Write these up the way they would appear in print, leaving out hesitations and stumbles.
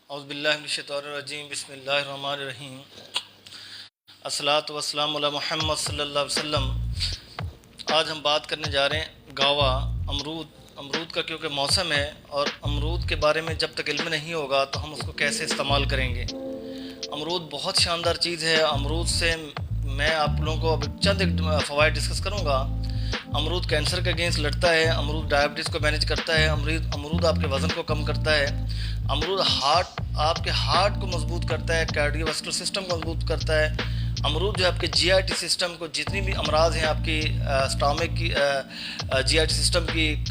औज़ुबिल्लाहि मिनश्शैतानिर्रजीम बिस्मिल्लाहिर्रहमानिर्रहीम अस्सलातु वस्सलामु अला मुहम्मद सल्लल्लाहु अलैहि वसल्लम। आज हम बात करने जा रहे हैं गावा अमरूद का, क्योंकि मौसम है और अमरूद के बारे में जब तक इल्म नहीं होगा तो हम उसको कैसे इस्तेमाल करेंगे। अमरूद बहुत शानदार चीज़ है। अमरूद से मैं आप लोगों को अब चंद एक फ़वाइद डिस्कस करूँगा। अमरूद कैंसर के अगेंस्ट लड़ता है, अमरूद डायबिटीज़ को मैनेज करता है, अमरूद आपके वज़न को कम करता है, अमरूद आपके हार्ट को मजबूत करता है, कार्डियोवास्कुलर सिस्टम को मजबूत करता है। अमरूद जो आपके जीआईटी सिस्टम को, जितनी भी अमराज हैं आपकी स्टमक की, जीआईटी सिस्टम की,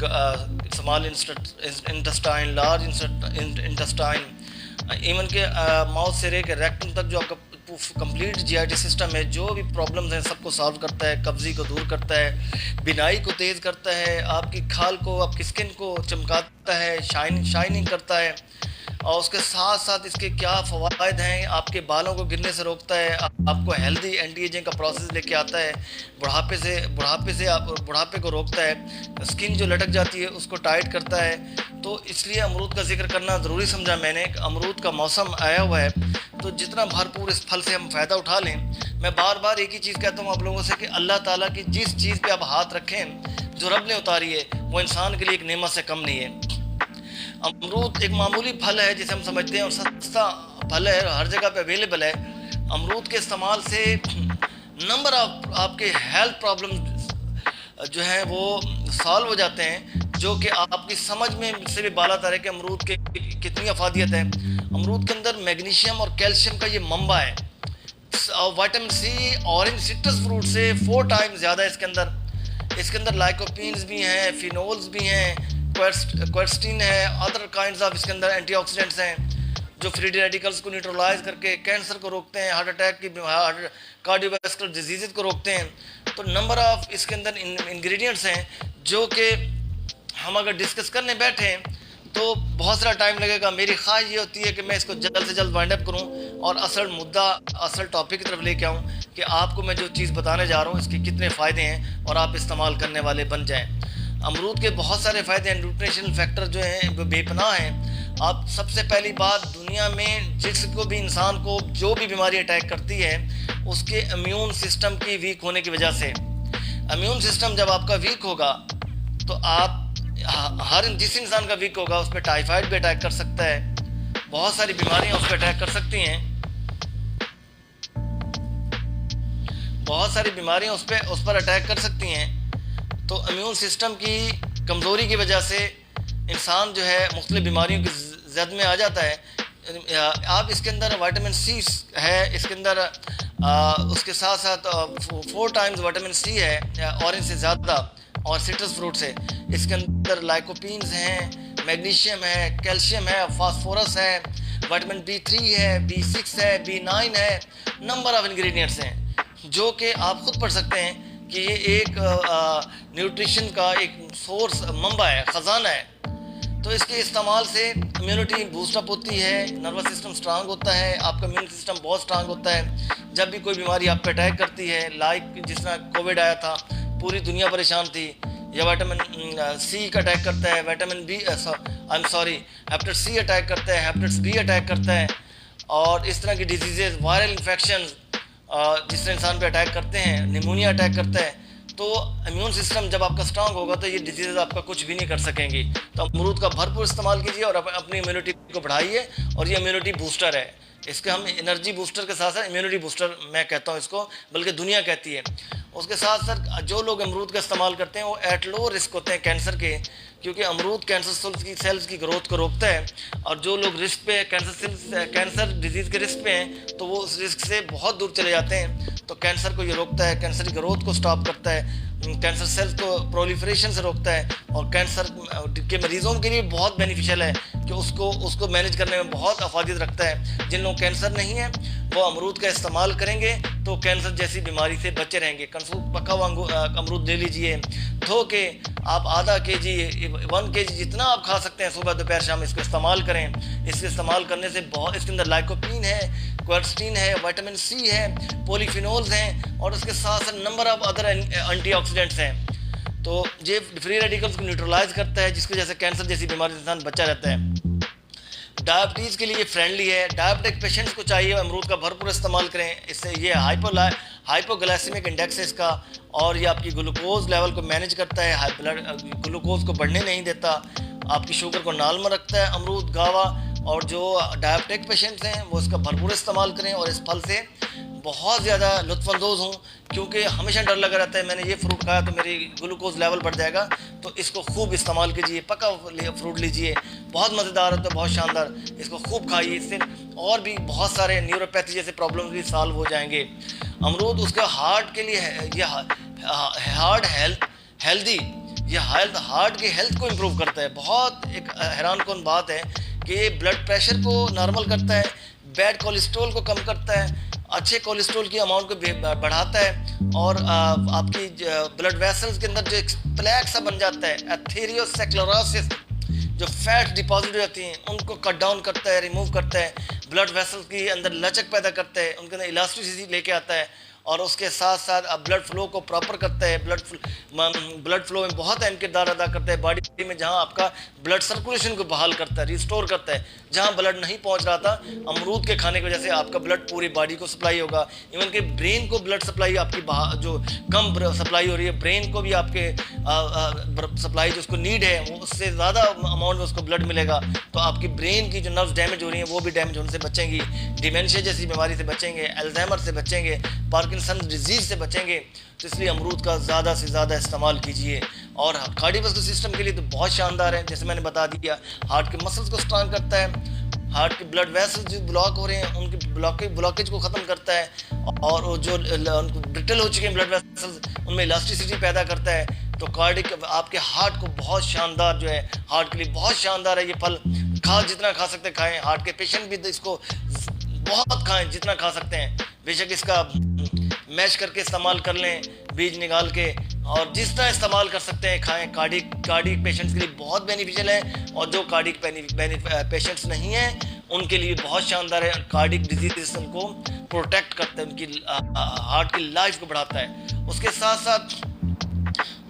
small intestine, large intestine, even के माउथ से लेकर रेक्टम तक जो आपका कंप्लीट जीआईटी सिस्टम है, जो भी प्रॉब्लम्स हैं सबको सॉल्व करता है। कब्जी को दूर करता है, बिनाई को तेज़ करता है, आपकी खाल को, आपकी स्किन को चमकाता है, शाइनिंग करता है। और उसके साथ साथ इसके क्या फ़वाइद हैं, आपके बालों को गिरने से रोकता है, आपको हेल्दी एंटी एजिंग का प्रोसेस लेके आता है, बुढ़ापे को रोकता है, स्किन जो लटक जाती है उसको टाइट करता है। तो इसलिए अमरूद का जिक्र करना ज़रूरी समझा मैंने कि अमरूद का मौसम आया हुआ है, तो जितना भरपूर इस फल से हम फ़ायदा उठा लें। मैं बार बार एक ही चीज़ कहता हूँ आप लोगों से कि अल्लाह ताला की जिस चीज़ पे आप हाथ रखें, जो रब ने उतारी है, वो इंसान के लिए एक नेमत से कम नहीं है। अमरूद एक मामूली फल है जिसे हम समझते हैं, और सस्ता फल है, हर जगह पे अवेलेबल है। अमरूद के इस्तेमाल से नंबर ऑफ आपके हेल्थ प्रॉब्लम जो हैं वो सॉल्व हो जाते हैं, जो कि आपकी समझ में से भी बालातर है कि अमरूद के कितनी अफादियत है। अमरूद के अंदर मैग्नीशियम और कैल्शियम का ये मंबा है। Vitamin C orange citrus fruit से 4 टाइम्स ज़्यादा है इसके अंदर लाइकोपीन्स भी हैं, फिनोल्स भी हैं, क्वेर्स्टीन है, अदर काइंड्स ऑफ इसके अंदर एंटीऑक्सीडेंट्स हैं जो फ्री रेडिकल्स को न्यूट्रलाइज करके कैंसर को रोकते हैं, हार्ट अटैक की, कार्डियोवास्कुलर डिजीज़ को रोकते हैं। तो नंबर ऑफ इसके अंदर इंग्रेडिएंट्स हैं जो कि हम अगर डिस्कस करने बैठें तो बहुत सारा टाइम लगेगा। मेरी ख्वाहिश ये होती है कि मैं इसको जल्द से जल्द वाइंड अप करूँ और असल टॉपिक की तरफ लेके आऊँ कि आपको मैं जो चीज़ बताने जा रहा हूँ इसके कितने फ़ायदे हैं और आप इस्तेमाल करने वाले बन जाएँ। अमरूद के बहुत सारे फ़ायदे हैं, न्यूट्रिशनल फैक्टर जो हैं वो बेपनाह हैं। आप सबसे पहली बात, दुनिया में जिसको भी इंसान को जो भी बीमारी अटैक करती है उसके इम्यून सिस्टम की वीक होने की वजह से। इम्यून सिस्टम जब आपका वीक होगा तो आप जिस इंसान का वीक होगा उस पर टाइफाइड भी अटैक कर सकता है, बहुत सारी बीमारियां उस पर अटैक कर सकती हैं, बहुत सारी बीमारियां उस पर अटैक कर सकती हैं। तो इम्यून सिस्टम की कमज़ोरी की वजह से इंसान जो है मुख्तलिफ बीमारियों की जद में आ जाता है। आप इसके अंदर विटामिन सी है, इसके अंदर उसके साथ साथ 4 टाइम्स विटामिन सी है ऑरेंज से ज़्यादा, और सिट्रस फ्रूट से। इसके अंदर लाइकोपीन्स हैं, मैग्नीशियम है, कैल्शियम है, फास्फोरस है, विटामिन B3 है, B6 है, B9 है, नंबर ऑफ़ इंग्रेडिएंट्स हैं जो कि आप खुद पढ़ सकते हैं कि ये एक न्यूट्रिशन का एक सोर्स, मंबा है, ख़जाना है। तो इसके इस्तेमाल से इम्यूनिटी बूस्टअप होती है, नर्वस सिस्टम स्ट्रांग होता है, आपका इम्यून सिस्टम बहुत स्ट्रांग होता है। जब भी कोई बीमारी आप पे अटैक करती है, लाइक जिस तरह कोविड आया था, पूरी दुनिया परेशान थी, या विटामिन सी का अटैक करता है, हेपेटाइटिस सी अटैक करता है, हेपेटाइटिस बी अटैक करता है, और इस तरह की डिजीज़ेज़, वायरल इन्फेक्शन जिस इंसान पे अटैक करते हैं, निमोनिया अटैक करता है। तो इम्यून सिस्टम जब आपका स्ट्रांग होगा तो ये डिजीज़ आपका कुछ भी नहीं कर सकेंगी। तो अमरूद का भरपूर इस्तेमाल कीजिए और अपनी इम्यूनिटी को बढ़ाइए, और ये इम्यूनिटी बूस्टर है। इसके हम एनर्जी बूस्टर के साथ साथ इम्यूनिटी बूस्टर मैं कहता हूँ इसको, बल्कि दुनिया कहती है। उसके साथ साथ जो लोग अमरूद का इस्तेमाल करते हैं वो एट लो रिस्क होते हैं कैंसर के, क्योंकि अमरूद कैंसर सेल्स की ग्रोथ को रोकता है। और जो लोग रिस्क पे, कैंसर डिजीज़ के रिस्क पे हैं, तो वो उस रिस्क से बहुत दूर चले जाते हैं। तो कैंसर को ये रोकता है, कैंसर की ग्रोथ को स्टॉप करता है, कैंसर सेल्स को प्रोलिफरेशन से रोकता है, और कैंसर के मरीज़ों के लिए बहुत बेनिफिशियल है कि उसको मैनेज करने में बहुत अफादियत रखता है। जिन लोगों कैंसर नहीं है वो अमरूद का इस्तेमाल करेंगे तो कैंसर जैसी बीमारी से बचे रहेंगे। पका हुआ अमरूद ले लीजिए, धो के आप आधा केजी 1 केजी जितना आप खा सकते हैं, सुबह दोपहर शाम इसको इस्तेमाल करें। इसके इस्तेमाल करने से बहुत, इसके अंदर लाइकोपीन है, क्वेर्स्टीन है, विटामिन सी है, पॉलीफिनोल्स हैं, और उसके साथ साथ नंबर ऑफ अदर एंटीऑक्सीडेंट्स हैं। तो ये फ्री रेडिकल्स को न्यूट्रलाइज करता है, जिसकी वजह से कैंसर जैसी बीमारी से इंसान बचा रहता है। डायबिटीज़ के लिए फ्रेंडली है। डायबिटिक पेशेंट्स को चाहिए अमरूद का भरपूर इस्तेमाल करें। इससे ये हाइपोग्लाइसेमिक इंडेक्स है इसका, और ये आपकी ग्लूकोज लेवल को मैनेज करता है, हाई ब्लड ग्लूकोज को बढ़ने नहीं देता, आपकी शुगर को नॉर्मल रखता है अमरूद गावा। और जो डायबिटिक पेशेंट्स हैं वो इसका भरपूर इस्तेमाल करें। और इस फल से बहुत ज़्यादा लुत्फ़अंदोज़ हूँ, क्योंकि हमेशा डर लगा रहता है मैंने ये फ्रूट खाया तो मेरी ग्लूकोज लेवल बढ़ जाएगा। तो इसको खूब इस्तेमाल कीजिए, पका फ्रूट लीजिए, बहुत मज़ेदार होता है, बहुत शानदार। इसको खूब खाइए, इससे और भी बहुत सारे न्यूरोपैथी जैसे प्रॉब्लम भी सॉल्व हो जाएंगे। अमरूद उसका हार्ट के लिए ये हार्ट हेल्दी, ये हार्ट की हेल्थ को इम्प्रूव करता है। बहुत एक हैरान कौन बात है कि ये ब्लड प्रेशर को नॉर्मल करता है, बैड कोलेस्ट्रॉल को कम करता है, अच्छे कोलेस्ट्रॉल की अमाउंट को बढ़ाता है, और आपकी ब्लड वेसल्स के अंदर जो एक प्लेक सा बन जाता है, एथेरियोस्क्लेरोसिस, जो फैट डिपॉजिट रहती हैं उनको कट डाउन करता है, रिमूव करता है, ब्लड वेसल्स के अंदर लचक पैदा करता है, उनके अंदर इलास्टिसिटी लेके आता है, और उसके साथ साथ ब्लड फ्लो को प्रॉपर करता है। ब्लड फ्लो में बहुत अहम किरदार अदा करता है बॉडी में, जहां आपका ब्लड सर्कुलेशन को बहाल करता है, रिस्टोर करता है। जहां ब्लड नहीं पहुंच रहा था, अमरूद के खाने की वजह से आपका ब्लड पूरी बॉडी को सप्लाई होगा। इवन कि ब्रेन को ब्लड सप्लाई आपकी जो कम सप्लाई हो रही है, ब्रेन को भी आपके सप्लाई जो उसको नीड है वो उससे ज़्यादा अमाउंट में उसको ब्लड मिलेगा। तो आपकी ब्रेन की जो नर्व्स डैमेज हो रही हैं वो भी डैमेज होने से बचेंगी, डिमेंशिया जैसी बीमारी से बचेंगे, अल्जाइमर से बचेंगे, पार्किंसन डिजीज से बचेंगे। तो इसलिए अमरूद का ज़्यादा से ज़्यादा इस्तेमाल कीजिए। और कार्डियोवास्कुलर सिस्टम के लिए तो बहुत शानदार है, जैसे मैंने बता दिया, हार्ट के मसल्स को स्ट्रॉन्ग करता है, हार्ट के ब्लड वेसल्स जो ब्लॉक हो रहे हैं उनकी ब्लॉकेज को ख़त्म करता है, और जो ब्रिटल हो चुके हैं ब्लड वेसल्स उनमें इलास्टिसिटी पैदा करता है। तो कार्डिक आपके हार्ट को बहुत शानदार जो है, हार्ट के लिए बहुत शानदार है ये फल। जितना खा सकते हैं खाएं, हार्ट के पेशेंट भी इसको बहुत खाएं, जितना खा सकते हैं। बेशक इसका मैश करके इस्तेमाल कर लें, बीज निकाल के, और जिस तरह इस्तेमाल कर सकते हैं खाएं। कार्डिक पेशेंट्स के लिए बहुत बेनिफिशियल है, और जो कार्डिक पेशेंट्स नहीं हैं उनके लिए बहुत शानदार है। कार्डिक डिजीज को प्रोटेक्ट करता है, उनकी हार्ट की लाइफ को बढ़ाता है। उसके साथ साथ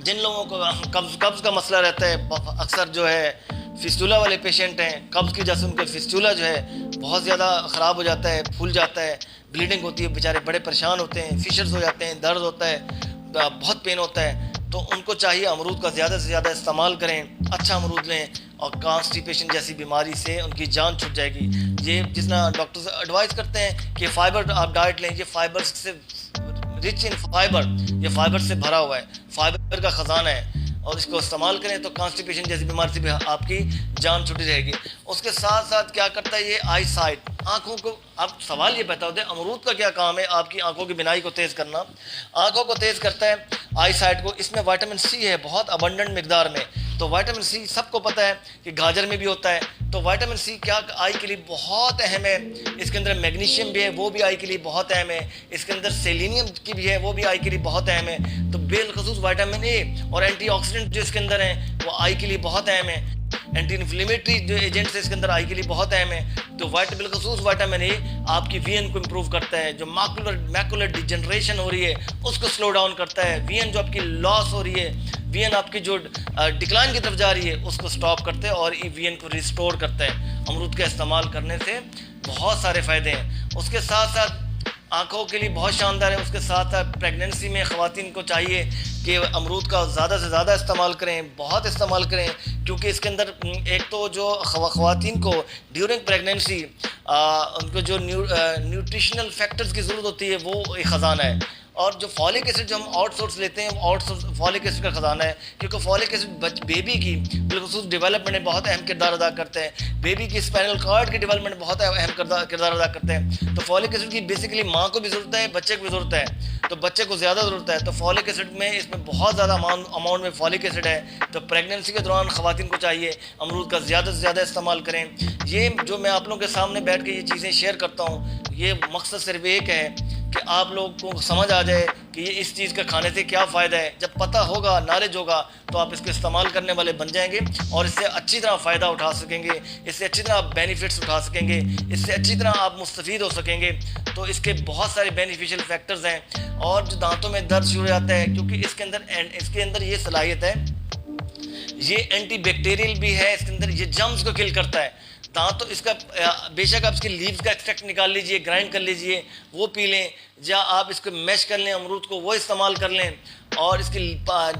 जिन लोगों को कब्ज़ का मसला रहता है, अक्सर जो है फिस्टूला वाले पेशेंट हैं, कब्ज़ की वजह से उनका फिस्टूला जो है बहुत ज़्यादा ख़राब हो जाता है, फूल जाता है, ब्लीडिंग होती है, बेचारे बड़े परेशान होते हैं, फिशर्स हो जाते हैं, दर्द होता है, बहुत पेन होता है। तो उनको चाहिए अमरूद का ज़्यादा से ज़्यादा इस्तेमाल करें, अच्छा अमरूद लें, और कॉन्स्टिपेशन जैसी बीमारी से उनकी जान छूट जाएगी। ये जितना डॉक्टर्स एडवाइस करते हैं कि फ़ाइबर आप डाइट लें, ये फाइबर से रिच इन फाइबर, ये फाइबर से भरा हुआ है, फाइबर का ख़जाना है, और इसको इस्तेमाल करें तो कॉन्स्टिपेशन जैसी बीमारी से भी आपकी जान छुटी रहेगी। उसके साथ साथ क्या करता है ये आई साइट, आँखों को। आप सवाल ये बता दें अमरूद का क्या काम है, आपकी आँखों की बिनाई को तेज़ करना, आँखों को तेज़ करता है आई साइट को। इसमें विटामिन सी है बहुत अबंडेंट मिकदार में। तो विटामिन सी सबको पता है कि गाजर में भी होता है, तो विटामिन सी क्या आई के लिए बहुत अहम है। इसके अंदर मैग्नीशियम भी है, वो भी आई के लिए बहुत अहम है। इसके अंदर सेलेनियम की भी है, वो भी आई के लिए बहुत अहम है। तो बेलखसूस विटामिन ए और एंटीऑक्सीडेंट जो इसके अंदर हैं वो आई के लिए बहुत अहम है। एंटी इन्फ्लेमेटरी जो एजेंट्स है इसके अंदर आई के लिए बहुत अहम है। तो बिलखसूस विटामिन ए आपकी वीएन को इम्प्रूव करता है, जो मैकुलर डिजनरेशन हो रही है उसको स्लो डाउन करता है। वीएन जो आपकी लॉस हो रही है, वीएन आपकी जो डिक्लाइन की तरफ जा रही है उसको स्टॉप करते हैं, और वीएन को रिस्टोर करता है। अमरूद का इस्तेमाल करने से बहुत सारे फ़ायदे हैं। उसके साथ साथ आँखों के लिए बहुत शानदार है। उसके साथ साथ प्रेगनेंसी में ख़वातीन को चाहिए कि अमरूद का ज़्यादा से ज़्यादा इस्तेमाल करें, बहुत इस्तेमाल करें, क्योंकि इसके अंदर एक तो जो ख़वातीन को ड्यूरिंग प्रेगनेंसी उनको जो न्यूट्रिशनल फैक्टर्स की ज़रूरत होती है वो एक ख़जाना है। और जो फॉलिक एसिड जो हम आउटसोर्स लेते हैं, आउटसोर्स फॉलिक एसिड का ख़जाना है, क्योंकि फॉलिक एसिड बेबी की बिलखसूस डेवलपमेंट में बहुत अहम किरदार अदा करते हैं। बेबी की स्पाइनल कॉर्ड की डेवलपमेंट में बहुत अहम किरदार अदा करते हैं। तो फॉलिक एसिड की बेसिकली माँ को भी ज़रूरत है, बच्चे को भी ज़रूरत है, तो बच्चे को ज़्यादा ज़रूरत है। तो फॉलिक एसिड में इसमें बहुत ज़्यादा अमाउंट में फॉलिक एसिड है। तो प्रेगनेंसी के दौरान ख़वातीन को चाहिए अमरूद का ज़्यादा से ज़्यादा इस्तेमाल करें। ये जो मैं आप लोगों के सामने बैठ के ये चीज़ें शेयर करता हूँ, ये मकसद सिर्फ एक है कि आप लोगों को समझ आ जाए कि ये इस चीज़ का खाने से क्या फ़ायदा है। जब पता होगा, नॉलेज होगा, तो आप इसको इस्तेमाल करने वाले बन जाएंगे और इससे अच्छी तरह फ़ायदा उठा सकेंगे, इससे अच्छी तरह आप बेनिफिट्स उठा सकेंगे, इससे अच्छी तरह आप मुस्तफ़ीद हो सकेंगे। तो इसके बहुत सारे बेनिफिशियल फैक्टर्स हैं। और जो दांतों में दर्द शुरू हो जाता है, क्योंकि इसके अंदर ये सलाहियत है, ये एंटी बैक्टीरियल भी है, इसके अंदर ये जर्म्स को किल करता है। दांत तो इसका बेशक आप इसकी लीव्स का एक्सट्रैक्ट निकाल लीजिए, ग्राइंड कर लीजिए, वो पी लें, या आप इसको मैश कर लें अमरूद को, वो इस्तेमाल कर लें। और इसकी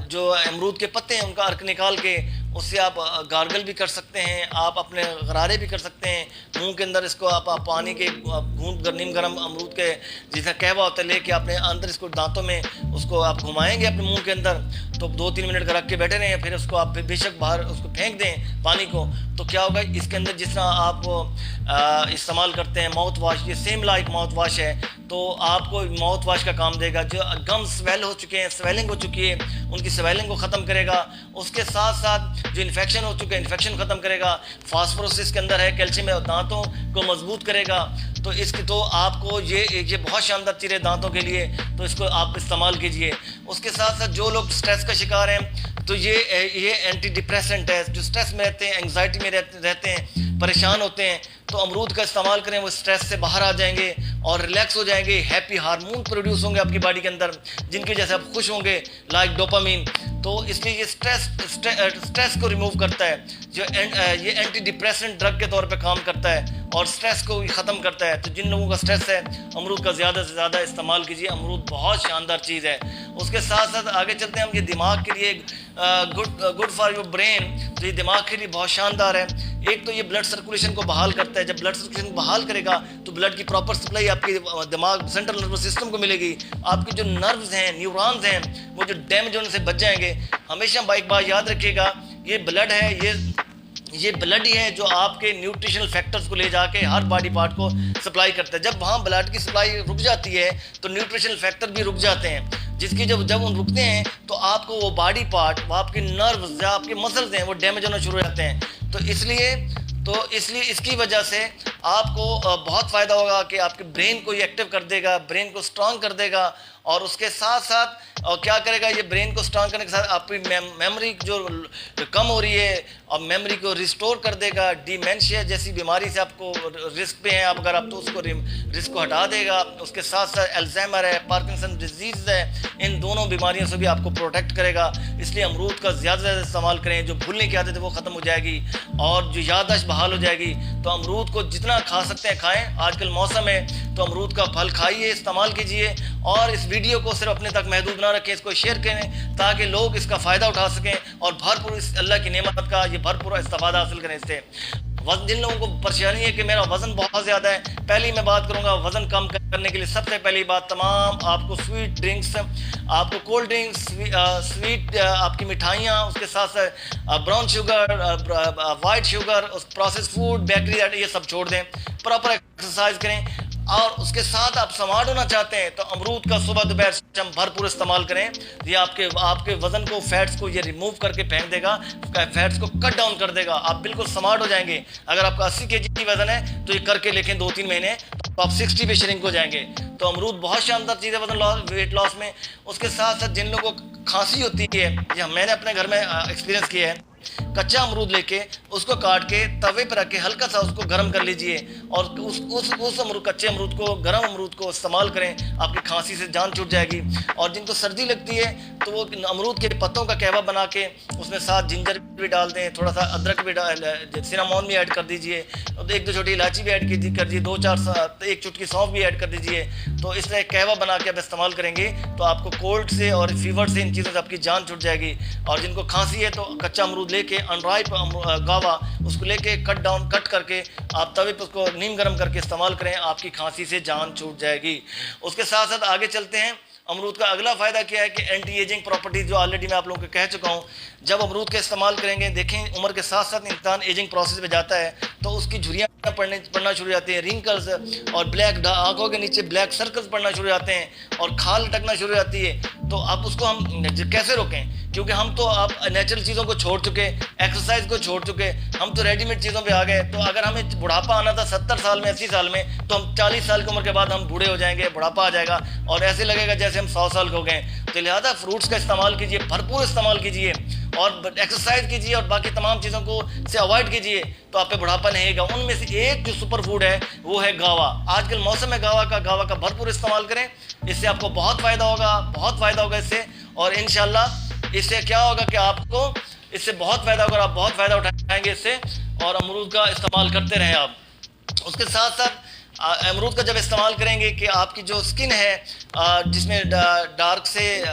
जो अमरूद के पत्ते हैं उनका अर्क निकाल के उससे आप गार्गल भी कर सकते हैं, आप अपने गरारे भी कर सकते हैं। मुंह के अंदर इसको आप पानी के घूंट नीम गर्म अमरूद के जितना कहवा होता है लेके अपने अंदर इसको दांतों में उसको आप घुमाएंगे अपने मुंह के अंदर, तो 2-3 मिनट रख के बैठे रहें, फिर उसको आप बेशक बाहर उसको फेंक दें पानी को। तो क्या होगा, इसके अंदर जिस तरह आप इस्तेमाल करते हैं माउथ वाश, ये सेम लाइक माउथ वाश है, तो आपको माउथ वाश का काम देगा। जो गम स्वेल हो चुके हैं, स्वेलिंग हो चुकी है, उनकी स्वेलिंग को ख़त्म करेगा। उसके साथ साथ जो इन्फेक्शन हो चुके हैं इन्फेक्शन ख़त्म करेगा। फास्फोरस इसके अंदर है, कैल्शियम है, दांतों को मजबूत करेगा। तो इसकी तो आपको ये बहुत शानदार चीज़ है दांतों के लिए, तो इसको आप इस्तेमाल कीजिए। उसके साथ साथ जो लोग स्ट्रेस का शिकार हैं, तो ये एंटी डिप्रेसेंट है। जो स्ट्रेस में रहते हैं, एंग्जाइटी में रहते हैं, परेशान होते हैं, तो अमरूद का इस्तेमाल करें, वो स्ट्रेस से बाहर आ जाएंगे और रिलैक्स हो जाएंगे। हैप्पी हार्मोन प्रोड्यूस होंगे आपकी बॉडी के अंदर, जिनकी वजह से आप खुश होंगे, लाइक डोपामीन। तो इसलिए ये स्ट्रेस को रिमूव करता है। ये एंटी डिप्रेसेंट ड्रग के तौर पे काम करता है और स्ट्रेस को भी ख़त्म करता है। तो जिन लोगों का स्ट्रेस है, अमरूद का ज़्यादा से ज़्यादा इस्तेमाल कीजिए। अमरूद बहुत शानदार चीज़ है। उसके साथ साथ आगे चलते हैं हम, ये दिमाग के लिए गुड फॉर योर ब्रेन, तो ये दिमाग के लिए बहुत शानदार है। एक तो ये ब्लड सर्कुलेशन को बहाल करता है। जब ब्लड सर्कुलेशन बहाल करेगा तो ब्लड की प्रॉपर सप्लाई आपके दिमाग सेंट्रल नर्वस सिस्टम को मिलेगी। आपके जो नर्व्स हैं, न्यूरॉन्स हैं, वो जो डैमेज होने से बच जाएंगे। हमेशा एक बात याद रखिएगा, ये ब्लड है, ये ब्लड ही है जो आपके न्यूट्रिशनल फैक्टर्स को ले जाके हर बॉडी पार्ट को सप्लाई करता है। जब वहाँ ब्लड की सप्लाई रुक जाती है तो न्यूट्रिशनल फैक्टर भी रुक जाते हैं, जिसकी जब उन रुकते हैं तो आपको वो बॉडी पार्ट, वो आपके नर्व्स या आपके मसल्स हैं, वो डैमेज होना शुरू हो जाते हैं। तो इसलिए इसकी वजह से आपको बहुत फ़ायदा होगा कि आपके ब्रेन को ये एक्टिव कर देगा, ब्रेन को स्ट्रांग कर देगा। और उसके साथ साथ क्या करेगा, ये ब्रेन को स्ट्रांग करने के साथ आपकी मेमोरी जो कम हो रही है और मेमोरी को रिस्टोर कर देगा। डिमेंशिया जैसी बीमारी से आपको रिस्क पे हैं आप, अगर आप तो उसको रिस्क को हटा देगा। उसके साथ साथ अल्जाइमर है, पार्किंसन डिजीज़ है, इन दोनों बीमारियों से भी आपको प्रोटेक्ट करेगा। इसलिए अमरूद का ज़्यादा से ज़्यादा इस्तेमाल करें। जो भूलने की आदत है वो ख़त्म हो जाएगी और जो याददाश्त बहाल हो जाएगी। तो अमरूद को जितना खा सकते हैं खाएँ। आजकल मौसम है तो अमरूद का फल खाइए, इस्तेमाल कीजिए। और इस वीडियो को सिर्फ अपने तक महदूद ना रखें, इसको शेयर करें ताकि लोग इसका फ़ायदा उठा सकें और भरपूर इस अल्लाह की नेमत का ये भरपूर इस्तेफादा हासिल करें इससे। जिन लोगों को परेशानी है कि मेरा वज़न बहुत ज़्यादा है, पहले मैं बात करूंगा वज़न कम करने के लिए सबसे पहली बात, तमाम आपको स्वीट ड्रिंक्स, आपको कोल्ड ड्रिंक्स, स्वीट आपकी मिठाइयाँ, उसके साथ साथ brown sugar, white sugar, process food, bakery, ये सब छोड़ दें। प्रॉपर एक्सरसाइज करें। और उसके साथ आप स्मार्ट होना चाहते हैं तो अमरूद का सुबह दोपहर शाम भरपूर इस्तेमाल करें। ये आपके वज़न को, फैट्स को ये रिमूव करके फेंक देगा, फैट्स को कट डाउन कर देगा। आप बिल्कुल स्मार्ट हो जाएंगे। अगर आपका 80 kg वज़न है तो ये करके लेकिन 2-3 महीने तो आप 60 पे श्रिंक हो जाएंगे। तो अमरूद बहुत शानदार चीज़ है वेट लॉस में। उसके साथ साथ जिन लोगों को खांसी होती है, या मैंने अपने घर में एक्सपीरियंस किया है, कच्चा अमरूद लेके उसको काट के तवे पर रख के हल्का सा उसको गर्म कर लीजिए और उस कच्चे अमरूद को, गर्म अमरूद को इस्तेमाल करें। आपकी खांसी से जान छूट जाएगी। और जिनको सर्दी लगती है तो वो अमरूद के पत्तों का कहवा बना के उसमें साथ जिंजर भी डाल दें, थोड़ा सा अदरक भी सिनामोन भी ऐड कर दीजिए, 1-2 छोटी इलायची भी ऐड कर दीजिए, 1 चुटकी सौंफ भी ऐड कर दीजिए। तो इस तरह कहवा बना के आप इस्तेमाल करेंगे तो आपको कोल्ड से और फीवर से, इन चीज़ों से आपकी जान छूट जाएगी। और जिनको खांसी है तो कच्चा अमरूद लेके, अनराइप गावा, उसको लेके कट करके आप तवे पर उसको नीम गर्म करके इस्तेमाल करें, आपकी खांसी से जान छूट जाएगी। उसके साथ साथ आगे चलते हैं। अमरूद का अगला फ़ायदा क्या है कि एंटी एजिंग प्रॉपर्टीज़, जो ऑलरेडी मैं आप लोगों को कह चुका हूँ। जब अमरूद का इस्तेमाल करेंगे, देखें उम्र के साथ साथ इंसान एजिंग प्रोसेस में जाता है तो उसकी झुर्रियाँ पड़ना शुरू हो जाती हैं, रिंकल्स और ब्लैक, आंखों के नीचे ब्लैक सर्कल्स पड़ना शुरू हो जाते हैं और खाल लटकना शुरू हो जाती है। तो अब उसको हम कैसे रोकें? क्योंकि हम तो आप नेचुरल चीज़ों को छोड़ चुके, एक्सरसाइज को छोड़ चुके, हम तो रेडीमेड चीज़ों पे आ गए। तो अगर हमें बुढ़ापा आना था 70 साल में, 80 साल में, तो हम 40 साल की उम्र के बाद हम बूढ़े हो जाएंगे, बुढ़ापा आ जाएगा और ऐसे लगेगा जैसे हम 100 साल के हो गए। तो लिहाजा फ्रूट्स का इस्तेमाल कीजिए, भरपूर इस्तेमाल कीजिए और एक्सरसाइज कीजिए और बाकी तमाम चीज़ों को से अवॉइड कीजिए, तो आप पे बुढ़ापा नहीं आएगा। उनमें से एक जो सुपर फूड है वो है गावा। आजकल मौसम है गावा का भरपूर इस्तेमाल करें। इससे आपको बहुत फ़ायदा होगा इससे। और इंशाल्लाह इससे क्या होगा कि आपको इससे बहुत फ़ायदा होगा, आप बहुत फ़ायदा उठाएंगे इससे। और अमरूद का इस्तेमाल करते रहें आप। उसके साथ साथ अमरूद का जब इस्तेमाल करेंगे कि आपकी जो स्किन है जिसमें डार्क से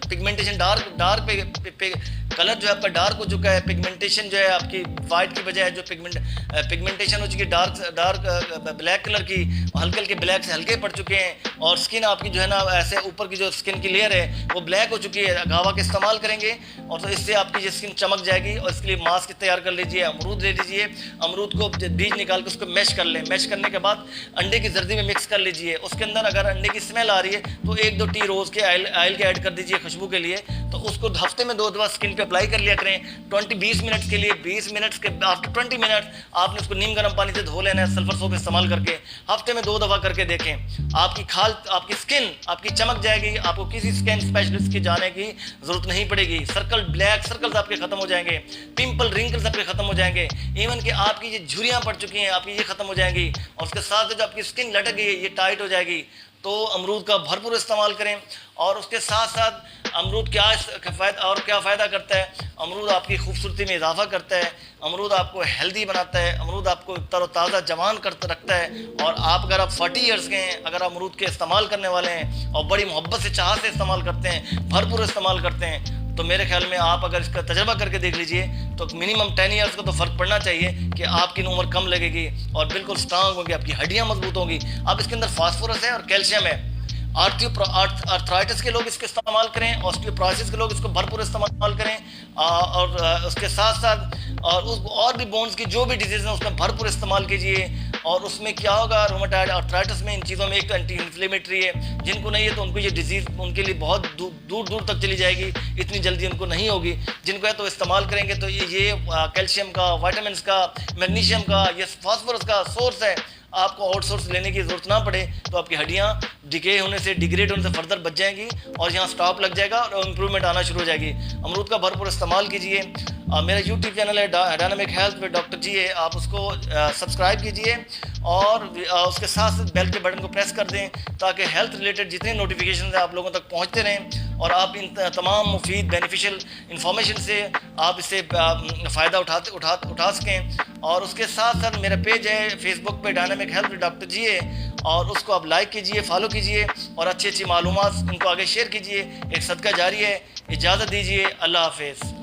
पिगमेंटेशन डार्क डार्क पे कलर जो है आपका डार्क हो चुका है, पिगमेंटेशन जो है आपकी वाइट की बजाय जो पिगमेंटेशन हो चुकी है डार्क डार्क ब्लैक कलर की, हल्के हल्के ब्लैक से हल्के पड़ चुके हैं, और स्किन आपकी जो है ना ऐसे ऊपर की जो स्किन की लेयर है वो ब्लैक हो चुकी है, गावा का इस्तेमाल करेंगे और तो इससे आपकी ये स्किन चमक जाएगी। और इसके लिए मास्क तैयार कर लीजिए, अमरूद ले लीजिए, अमरूद को बीज निकाल के उसको मैश कर लें, मैश करने के बाद अंडे की जर्दी में मिक्स कर लीजिए। उसके अंदर अगर अंडे की स्मेल आ रही है तो 1-2 टी रोज़ के ऑयल के ऐड कर दीजिए खुशबू के लिए। तो उसको हफ्ते में 2 दफ़ा स्किन पे अप्लाई कर लिया करें 20 मिनट्स के लिए। 20 मिनट्स के आफ्टर 20 मिनट आपने उसको नीम गर्म पानी से धो लेना है सल्फर सोप इस्तेमाल करके। हफ्ते में 2 दफ़ा करके देखें, आपकी खाल आपकी स्किन आपकी चमक जाएगी, आपको किसी स्किन स्पेशलिस्ट की जाने की ज़रूरत नहीं पड़ेगी। सर्कल ब्लैक सर्कल्स आपके ख़त्म हो जाएंगे, पिंपल रिंकल्स आपके ख़त्म हो जाएंगे, इवन कि आपकी ये झुर्रियाँ पड़ चुकी हैं आपकी ये ख़त्म हो जाएंगी, और उसके साथ जो आपकी स्किन लटक गई है ये टाइट हो जाएगी। तो अमरूद का भरपूर इस्तेमाल करें। और उसके साथ साथ अमरूद क्या फ़ायदा करता है, अमरूद आपकी खूबसूरती में इजाफा करता है, अमरूद आपको हेल्दी बनाता है, अमरूद आपको तरोताज़ा जवान करता रखता है। और आप अगर आप 40 ईयर्स के हैं, अगर आप अमरूद के इस्तेमाल करने वाले हैं और बड़ी मोहब्बत से चाह से इस्तेमाल करते हैं, भरपूर इस्तेमाल करते हैं, तो मेरे ख्याल में आप अगर इसका तजर्बा करके देख लीजिए तो मिनिमम 10 ईयर्स का तो फ़र्क पड़ना चाहिए कि आपकी उम्र कम लगेगी और बिल्कुल स्ट्रांग होगी, आपकी हड्डियाँ मजबूत होंगी। अब इसके अंदर फास्फोरस है और कैल्शियम है। आर्थराइटिस के लोग इसको इस्तेमाल करें, ऑस्टियोपोरोसिस के लोग इसको भरपूर इस्तेमाल करें, और उसके साथ साथ और भी बोन्स की जो भी डिजीज़ हैं उसमें भरपूर इस्तेमाल कीजिए। और उसमें क्या होगा, रोमेटाइड आर्थराइटिस में इन चीज़ों में एक एंटी इन्फ्लेमेटरी है, जिनको नहीं है तो उनको ये डिजीज़ उनके लिए बहुत दूर दूर तक चली जाएगी, इतनी जल्दी उनको नहीं होगी। जिनको है तो इस्तेमाल करेंगे तो ये कैल्शियम का, विटामिन का, मैग्नीशियम का, ये फास्फोरस का सोर्स है। आपको आउटसोर्स लेने की ज़रूरत ना पड़े तो आपकी हड्डियाँ डिके होने से, डिग्रेड होने से फर्दर बच जाएंगी और यहाँ स्टॉप लग जाएगा और इम्प्रूवमेंट आना शुरू हो जाएगी। अमरूद का भरपूर इस्तेमाल कीजिए। मेरा यूट्यूब चैनल है डायनामिक हेल्थ विद डॉक्टर जी है, आप उसको सब्सक्राइब कीजिए और उसके साथ साथ बेल के बटन को प्रेस कर दें ताकि हेल्थ रिलेटेड जितने नोटिफिकेशन हैं आप लोगों तक पहुँचते रहें और आप इन तमाम मुफीद बेनिफिशियल इंफॉर्मेशन से आप इससे फ़ायदा उठा सकें। और उसके साथ साथ मेरा पेज है फेसबुक पे डायनामिक हेल्थ विद डॉक्टर जी है, और उसको आप लाइक कीजिए, फॉलो कीजिए और अच्छी अच्छी मालूमात इनको आगे शेयर कीजिए। एक सदका जारी है। इजाज़त दीजिए, अल्लाह हाफिज़।